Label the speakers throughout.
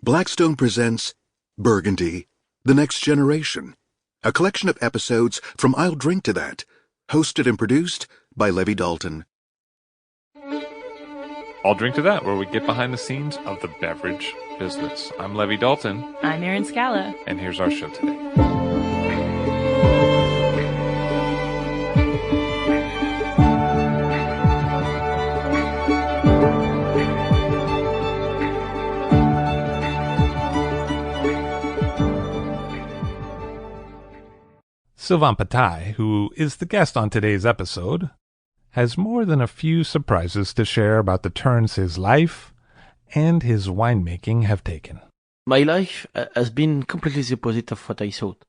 Speaker 1: Blackstone presents Burgundy, The Next Generation, a collection of episodes from I'll Drink to That, hosted and produced by Levi Dalton.
Speaker 2: I'll Drink to That, where we get behind the scenes of the beverage business. I'm Levi Dalton.
Speaker 3: I'm Erin Scala.
Speaker 2: And here's our show today. Sylvain Pataille, who is the guest on today's episode, has more than a few surprises to share about the turns his life and his winemaking have taken.
Speaker 4: My life has been completely the opposite of what I thought.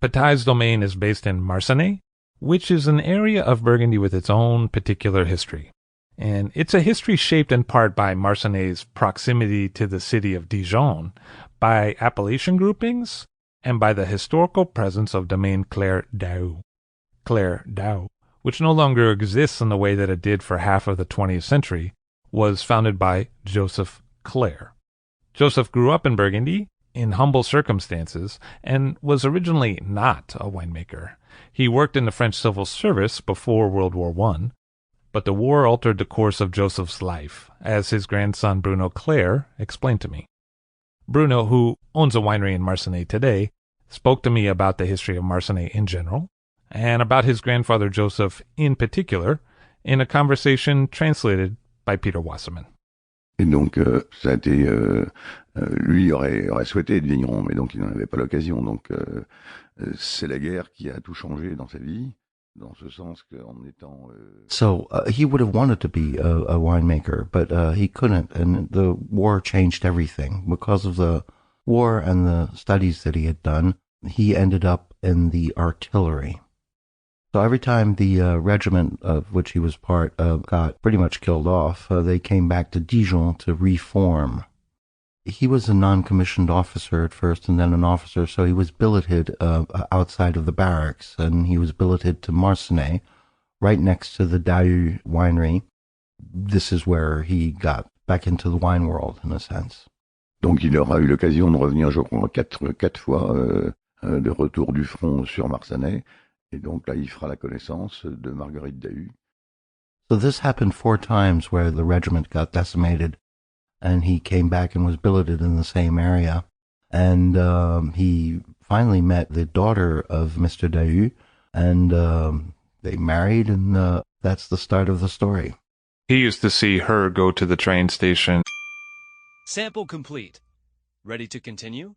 Speaker 2: Pataille's domain is based in Marsanne, which is an area of Burgundy with its own particular history. And it's a history shaped in part by Marsanne's proximity to the city of Dijon, by appellation groupings, and by the historical presence of Domaine Claire Daou. Claire Daou, which no longer exists in the way that it did for half of the 20th century, was founded by Joseph Claire. Joseph grew up in Burgundy in humble circumstances and was originally not a winemaker. He worked in the French civil service before World War I, but the war altered the course of Joseph's life, as his grandson Bruno Claire explained to me. Bruno, who owns a winery in Marsanne today, spoke to me about the history of Marsanne in general, and about his grandfather Joseph in particular, in a conversation translated by Peter Wasserman.
Speaker 5: Et donc, ça a été... lui aurait souhaité être vigneron, mais donc il n'en avait pas l'occasion. Donc, c'est la guerre qui a tout changé dans sa vie, dans ce sens qu'en étant...
Speaker 6: So, he would have wanted to be a winemaker, but he couldn't, and the war changed everything. Because of the war and the studies that he had done, he ended up in the artillery. So every time the regiment of which he was part got pretty much killed off, they came back to Dijon to reform. He was a non-commissioned officer at first and then an officer, so he was billeted outside of the barracks, and he was billeted to Marsanne, right next to the Daou winery. This is where he got back into the wine world, in a sense.
Speaker 5: Donc il aura eu l'occasion de revenir, je crois, quatre fois de retour du front sur Marsanne. Et donc là, il fera la connaissance de Marguerite Daou.
Speaker 6: So this happened 4 times where the regiment got decimated, and he came back and was billeted in the same area. And he finally met the daughter of Mr. Daou, and they married, and that's the start of the story.
Speaker 2: He used to see her go to the train station.
Speaker 7: Sample complete. Ready to continue?